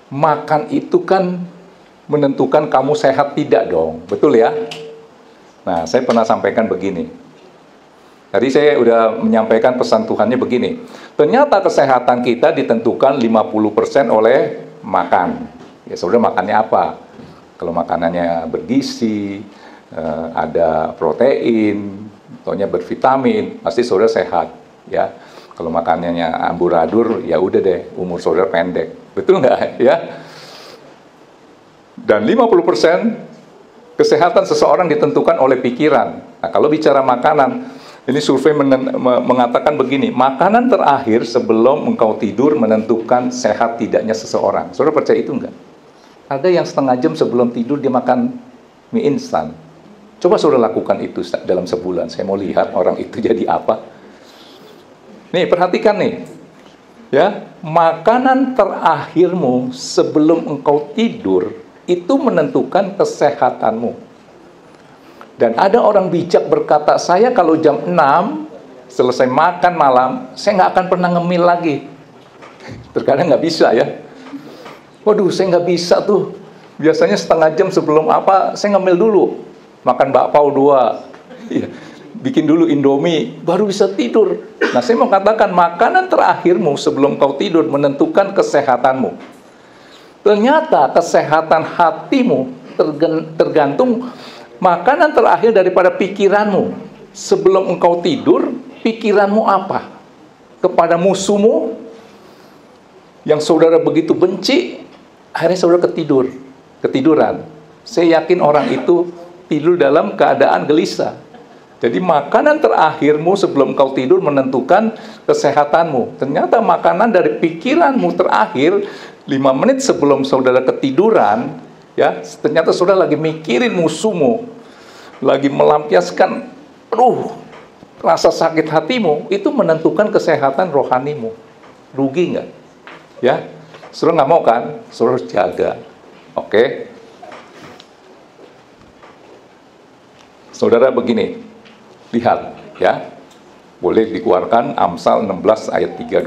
makan itu kan menentukan kamu sehat tidak dong, betul ya? Nah, saya pernah sampaikan begini. Tadi saya udah menyampaikan pesan Tuhannya begini. Ternyata kesehatan kita ditentukan 50% oleh makan. Ya, saudara makannya apa? Kalau makanannya bergizi, ada protein, ataunya bervitamin, pasti saudara sehat, ya. Kalau makanannya amburadul, ya udah deh, umur saudara pendek. Betul nggak, ya? Dan 50% kesehatan seseorang ditentukan oleh pikiran. Nah, kalau bicara makanan, ini survei mengatakan begini, makanan terakhir sebelum engkau tidur menentukan sehat tidaknya seseorang. Saudara percaya itu enggak? Ada yang setengah jam sebelum tidur dia makan mie instan. Coba saudara lakukan itu dalam sebulan. Saya mau lihat orang itu jadi apa. Nih, perhatikan nih. Ya, makanan terakhirmu sebelum engkau tidur itu menentukan kesehatanmu. Dan ada orang bijak berkata, saya kalau jam 6 selesai makan malam, saya nggak akan pernah ngemil lagi. Terkadang nggak bisa ya. Waduh, saya nggak bisa tuh. Biasanya setengah jam sebelum apa, saya ngemil dulu. Makan bakpao 2. Ya, bikin dulu Indomie, baru bisa tidur. Nah, saya mau katakan, makanan terakhirmu sebelum kau tidur menentukan kesehatanmu. Ternyata kesehatan hatimu tergantung makanan terakhir daripada pikiranmu. Sebelum engkau tidur, pikiranmu apa? Kepada musuhmu yang saudara begitu benci, akhirnya saudara ketiduran. Saya yakin orang itu tidur dalam keadaan gelisah. Jadi makanan terakhirmu sebelum kau tidur menentukan kesehatanmu. Ternyata makanan dari pikiranmu terakhir 5 menit sebelum saudara ketiduran, ya, ternyata saudara lagi mikirin musuhmu, lagi melampiaskan, rasa sakit hatimu, itu menentukan kesehatan rohanimu. Rugi nggak? Ya, saudara nggak mau kan? Saudara harus jaga. Oke? Saudara begini. Lihat, ya, boleh dikeluarkan Amsal 16 ayat 32.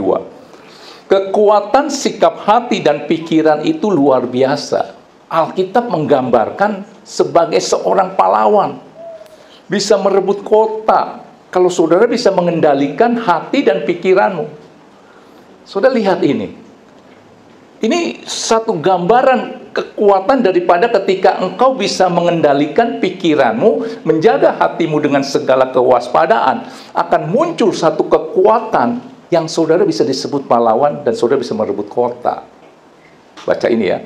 Kekuatan sikap hati dan pikiran itu luar biasa. Alkitab menggambarkan sebagai seorang pahlawan. Bisa merebut kota. Kalau saudara bisa mengendalikan hati dan pikiranmu. Saudara lihat ini. Ini satu gambaran kekuatan daripada ketika engkau bisa mengendalikan pikiranmu, menjaga hatimu dengan segala kewaspadaan, akan muncul satu kekuatan yang saudara bisa disebut pahlawan dan saudara bisa merebut kota. Baca ini ya.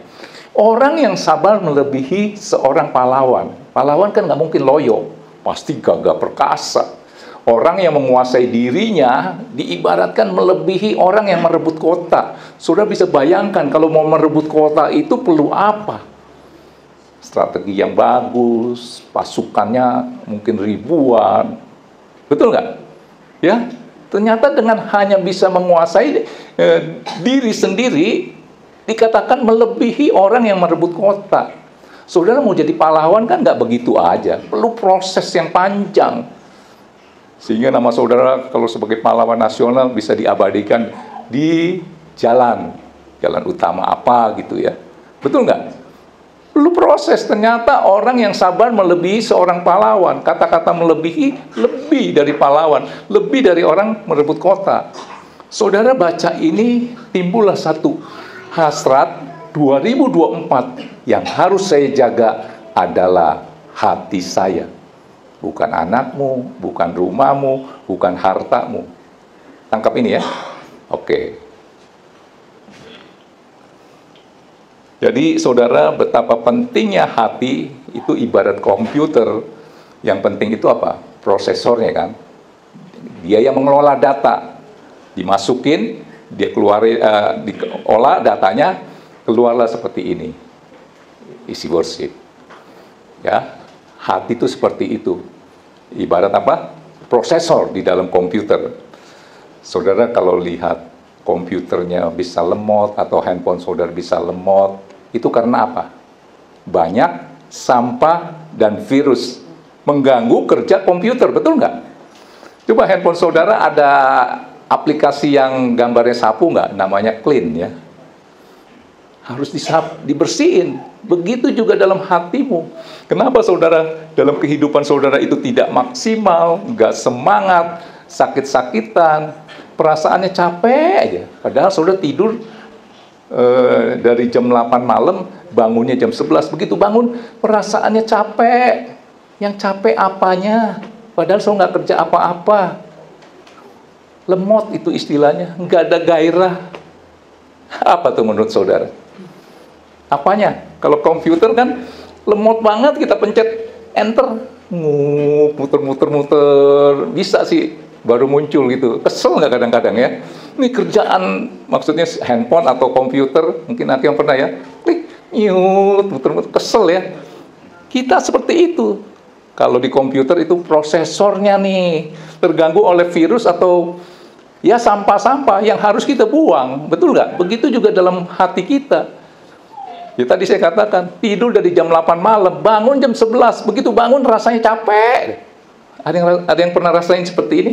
Orang yang sabar melebihi seorang pahlawan. Pahlawan kan nggak mungkin loyo, pasti gagah perkasa. Orang yang menguasai dirinya diibaratkan melebihi orang yang merebut kota. Saudara bisa bayangkan kalau mau merebut kota itu perlu apa? Strategi yang bagus, pasukannya mungkin ribuan. Betul nggak? Ya, ternyata dengan hanya bisa menguasai diri sendiri, dikatakan melebihi orang yang merebut kota. Saudara mau jadi pahlawan kan nggak begitu aja, perlu proses yang panjang. Sehingga nama saudara kalau sebagai pahlawan nasional bisa diabadikan di jalan utama apa gitu ya. Betul nggak? Perlu proses. Ternyata orang yang sabar melebihi seorang pahlawan. Kata-kata melebihi, lebih dari pahlawan, lebih dari orang merebut kota. Saudara baca ini, timbullah satu hasrat 2024 yang harus saya jaga adalah hati saya. Bukan anakmu, bukan rumahmu, bukan hartamu. Tangkap ini ya. Oke. Jadi saudara, betapa pentingnya hati itu ibarat komputer. Yang penting itu apa? Prosesornya kan. Dia yang mengelola data. Dimasukin, dia keluarin, diolah datanya, keluarlah seperti ini. Isi worship. Ya. Hati itu seperti itu. Ibarat apa? Prosesor di dalam komputer. Saudara kalau lihat komputernya bisa lemot atau handphone saudara bisa lemot, itu karena apa? Banyak sampah dan virus mengganggu kerja komputer, betul nggak? Coba handphone saudara ada aplikasi yang gambarnya sapu nggak? Namanya Clean ya. harus dibersihin. Begitu juga dalam hatimu. Kenapa saudara dalam kehidupan saudara itu tidak maksimal, nggak semangat, sakit-sakitan, perasaannya capek aja. Padahal saudara tidur dari jam 8 malam, bangunnya jam 11. Begitu bangun, perasaannya capek. Yang capek apanya? Padahal saudara nggak kerja apa-apa. Lemot itu istilahnya, nggak ada gairah. Apa tuh menurut saudara? Apanya? Kalau komputer kan lemot banget, kita pencet enter, muter-muter, bisa sih baru muncul gitu. Kesel nggak kadang-kadang ya? Ini kerjaan, maksudnya handphone atau komputer, mungkin ada yang pernah ya, klik, nyut, muter-muter, kesel ya. Kita seperti itu. Kalau di komputer itu prosesornya nih terganggu oleh virus atau ya sampah-sampah yang harus kita buang, betul nggak? Begitu juga dalam hati kita. Ya tadi saya katakan, tidur dari jam 8 malam, bangun jam 11, begitu bangun rasanya capek. Ada yang pernah rasain seperti ini?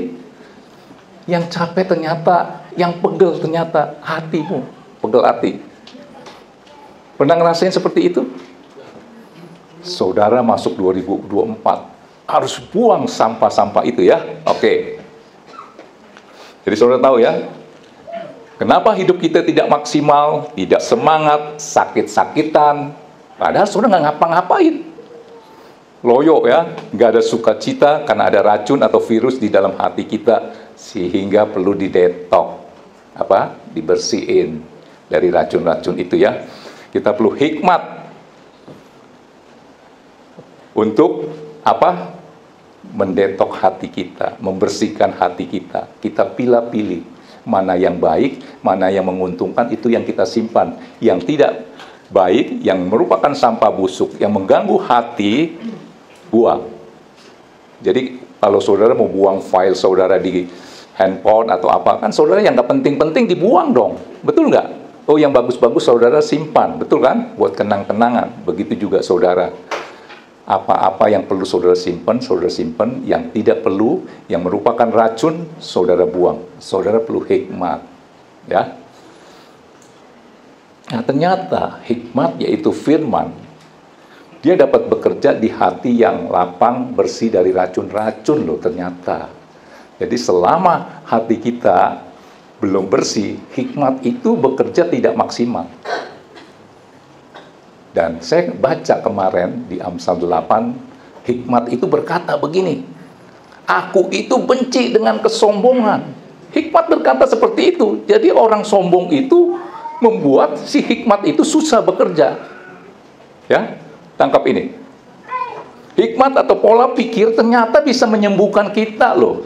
Yang capek ternyata, yang pegel ternyata hatimu, pegel hati. Pernah ngerasain seperti itu? Saudara masuk 2024, harus buang sampah-sampah itu ya. Oke. Jadi saudara tahu ya, kenapa hidup kita tidak maksimal, tidak semangat, sakit-sakitan, padahal saudara nggak ngapa-ngapain. Loyo ya, nggak ada sukacita karena ada racun atau virus di dalam hati kita, sehingga perlu didetok, dibersihin dari racun-racun itu ya. Kita perlu hikmat untuk mendetok hati kita, membersihkan hati kita. Kita pilih-pilih mana yang baik, mana yang menguntungkan, itu yang kita simpan. Yang tidak baik, yang merupakan sampah busuk, yang mengganggu hati, buang. Jadi kalau saudara mau buang file saudara di handphone atau apa, kan saudara yang nggak penting-penting dibuang dong, betul nggak? Oh, yang bagus-bagus saudara simpan, betul kan? Buat kenang-kenangan. Begitu juga saudara. Apa-apa yang perlu saudara simpan, yang tidak perlu, yang merupakan racun, saudara buang. Saudara perlu hikmat, ya. Nah, ternyata hikmat yaitu firman, dia dapat bekerja di hati yang lapang, bersih dari racun-racun loh ternyata. Jadi selama hati kita belum bersih, hikmat itu bekerja tidak maksimal. Dan saya baca kemarin di Amsal 8, hikmat itu berkata begini, aku itu benci dengan kesombongan. Hikmat berkata seperti itu. Jadi orang sombong itu membuat si hikmat itu susah bekerja. Ya, tangkap ini. Hikmat atau pola pikir ternyata bisa menyembuhkan kita loh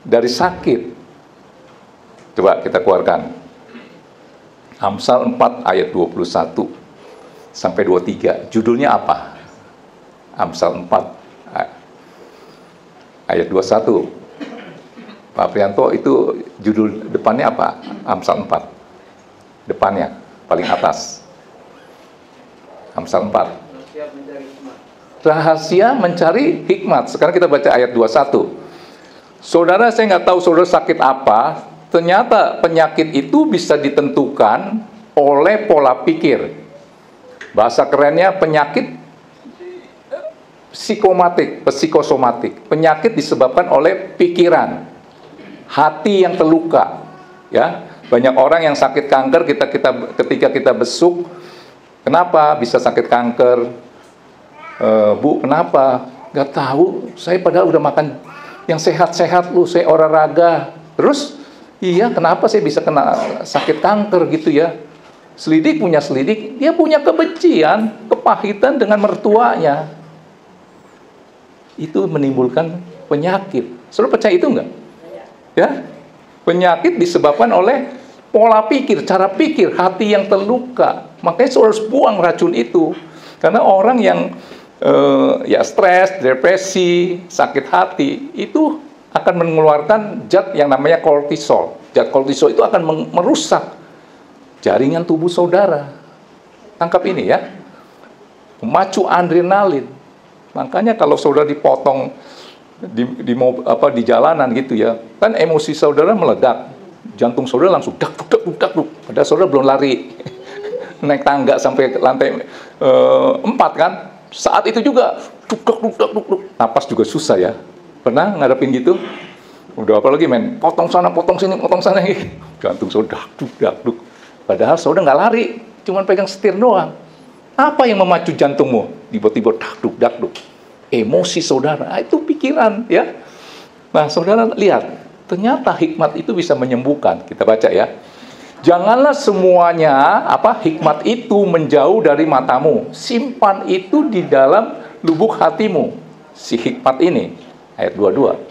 dari sakit. Coba kita keluarkan. Amsal 4 ayat 21 sampai 23. Judulnya apa? Amsal 4 ayat 21. Pak Prianto, itu judul depannya apa? Amsal 4. Depannya, paling atas. Amsal 4. Rahasia mencari hikmat. Sekarang kita baca ayat 21. Saudara, saya nggak tahu saudara sakit apa. Ternyata penyakit itu bisa ditentukan oleh pola pikir. Bahasa kerennya penyakit psikosomatik. Penyakit disebabkan oleh pikiran, hati yang terluka. Ya, banyak orang yang sakit kanker ketika kita besuk. Kenapa bisa sakit kanker? Bu, kenapa? Gak tahu. Saya padahal udah makan yang sehat-sehat, saya olahraga. Terus, iya, kenapa saya bisa kena sakit kanker gitu ya? Selidik punya selidik, dia punya kebencian, kepahitan dengan mertuanya. Itu menimbulkan penyakit. Saudara percaya itu enggak? Ya, penyakit disebabkan oleh pola pikir, cara pikir, hati yang terluka. Makanya saudara harus buang racun itu. Karena orang yang stres, depresi, sakit hati, itu akan mengeluarkan zat yang namanya kortisol. Zat kortisol itu akan merusak jaringan tubuh saudara. Tangkap ini ya. Memacu adrenalin. Makanya kalau saudara dipotong di jalanan gitu ya, kan emosi saudara meledak. Jantung saudara langsung dak. Padahal saudara belum lari. naik tangga sampai ke lantai 4 kan. Saat itu juga duk. Napas juga susah ya. Pernah ngadepin gitu? Udah apalagi men, potong sana, potong sini, potong sana. Jantung saudara duk. Padahal saudara nggak lari, cuman pegang setir doang. Apa yang memacu jantungmu? Tiba-tiba dakduk. Emosi saudara, itu pikiran ya. Nah, saudara lihat, ternyata hikmat itu bisa menyembuhkan. Kita baca ya. Janganlah semuanya hikmat itu menjauh dari matamu. Simpan itu di dalam lubuk hatimu. Si hikmat ini, ayat 22.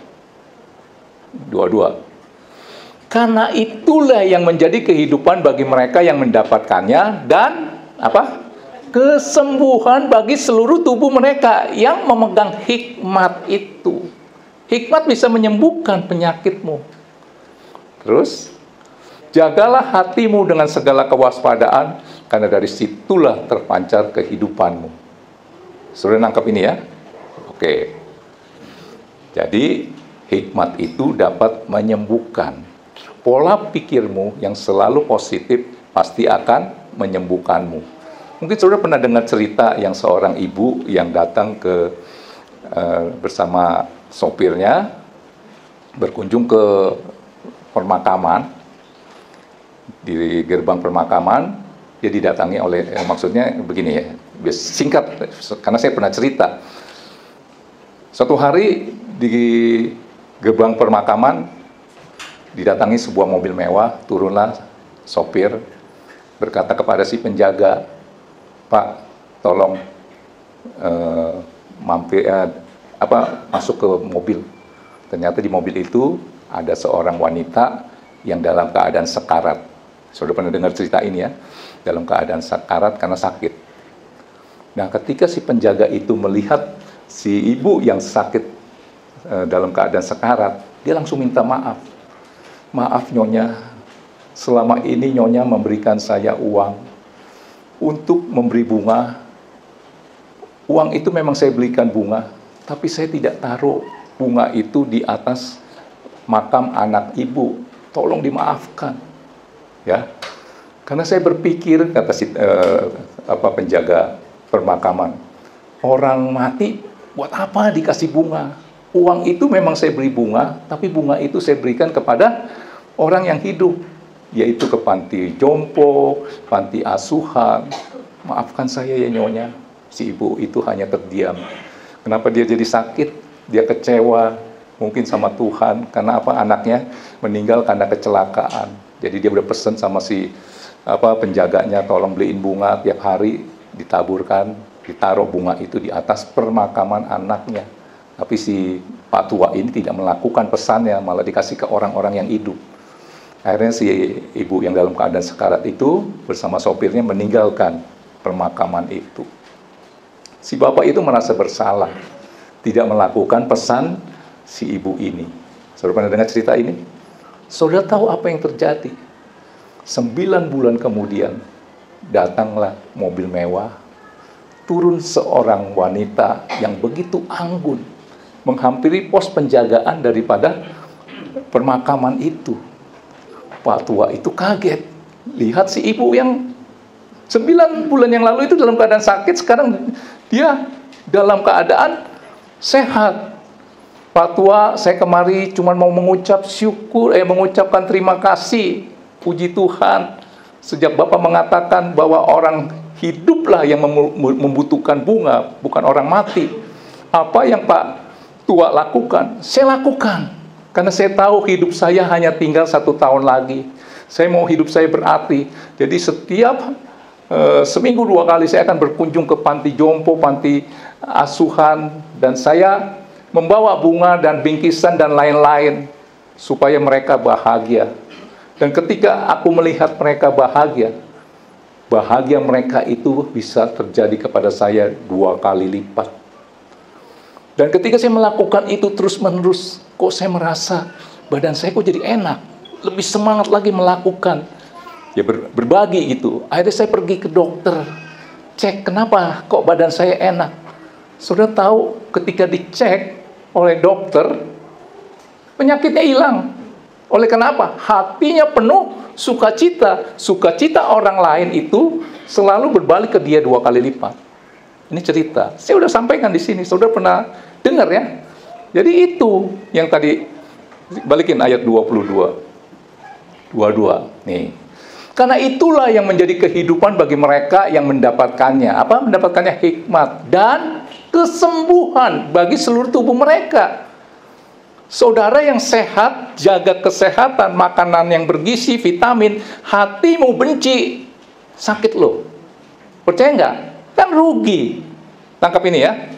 Karena itulah yang menjadi kehidupan bagi mereka yang mendapatkannya dan kesembuhan bagi seluruh tubuh mereka yang memegang hikmat itu. Hikmat bisa menyembuhkan penyakitmu. Terus, jagalah hatimu dengan segala kewaspadaan, karena dari situlah terpancar kehidupanmu. Sudah nangkap ini ya? Oke. Jadi, hikmat itu dapat menyembuhkan. Pola pikirmu yang selalu positif pasti akan menyembuhkanmu. Mungkin saudara pernah dengar cerita yang seorang ibu yang datang bersama sopirnya berkunjung ke pemakaman. Di gerbang pemakaman dia didatangi oleh maksudnya begini ya, singkat karena saya pernah cerita. Suatu hari di gerbang pemakaman didatangi sebuah mobil mewah, turunlah sopir berkata kepada si penjaga, "Pak, tolong masuk ke mobil." Ternyata di mobil itu ada seorang wanita yang dalam keadaan sekarat. Saudara pernah dengar cerita ini ya? Dalam keadaan sekarat karena sakit. Nah, ketika si penjaga itu melihat si ibu yang sakit dalam keadaan sekarat, dia langsung minta maaf. "Maaf Nyonya, selama ini Nyonya memberikan saya uang untuk memberi bunga. Uang itu memang saya belikan bunga, tapi saya tidak taruh bunga itu di atas makam anak ibu. Tolong dimaafkan." Ya, karena saya berpikir, kata si penjaga pemakaman, orang mati buat apa dikasih bunga? Uang itu memang saya beli bunga, tapi bunga itu saya berikan kepada orang yang hidup, yaitu ke panti jompo, panti asuhan. Maafkan saya ya Nyonya. Si ibu itu hanya terdiam. Kenapa dia jadi sakit? Dia kecewa, mungkin sama Tuhan, karena anaknya meninggal karena kecelakaan. Jadi dia udah pesen sama si penjaganya, tolong beliin bunga tiap hari, ditaburkan, ditaruh bunga itu di atas permakaman anaknya. Tapi si Pak tua ini tidak melakukan pesannya, malah dikasih ke orang-orang yang hidup. Akhirnya si ibu yang dalam keadaan sekarat itu bersama sopirnya meninggalkan permakaman itu. Si bapak itu merasa bersalah, tidak melakukan pesan si ibu ini. Saudara pernah dengar cerita ini? Saudara tahu apa yang terjadi? 9 bulan kemudian, datanglah mobil mewah, turun seorang wanita yang begitu anggun, menghampiri pos penjagaan daripada permakaman itu. Pak tua itu kaget, lihat si ibu yang 9 bulan yang lalu itu dalam keadaan sakit, sekarang dia dalam keadaan sehat. "Pak tua, saya kemari cuma mau mengucapkan terima kasih, puji Tuhan. Sejak Bapak mengatakan bahwa orang hiduplah yang membutuhkan bunga, bukan orang mati. Apa yang Pak tua lakukan, saya lakukan. Karena saya tahu hidup saya hanya tinggal 1 tahun lagi. Saya mau hidup saya berarti. Jadi setiap seminggu 2 kali saya akan berkunjung ke panti jompo, panti asuhan, dan saya membawa bunga dan bingkisan dan lain-lain supaya mereka bahagia. Dan ketika aku melihat mereka bahagia mereka itu bisa terjadi kepada saya 2 kali lipat. Dan ketika saya melakukan itu terus-menerus, kok saya merasa badan saya kok jadi enak, lebih semangat lagi melakukan. Ya berbagi itu. Akhirnya saya pergi ke dokter, cek kenapa kok badan saya enak. Saudara tahu ketika dicek oleh dokter, penyakitnya hilang. Oleh kenapa? Hatinya penuh sukacita orang lain itu selalu berbalik ke dia 2 kali lipat. Ini cerita. Saya udah sampaikan di sini. Saudara pernah dengar ya? Jadi itu yang tadi, balikin ayat 22. Nih. Karena itulah yang menjadi kehidupan bagi mereka yang mendapatkannya. Apa? Mendapatkannya hikmat dan kesembuhan bagi seluruh tubuh mereka. Saudara yang sehat, jaga kesehatan, makanan yang bergizi, vitamin, hatimu benci, sakit loh. Percaya nggak? Kan rugi. Tangkap ini ya.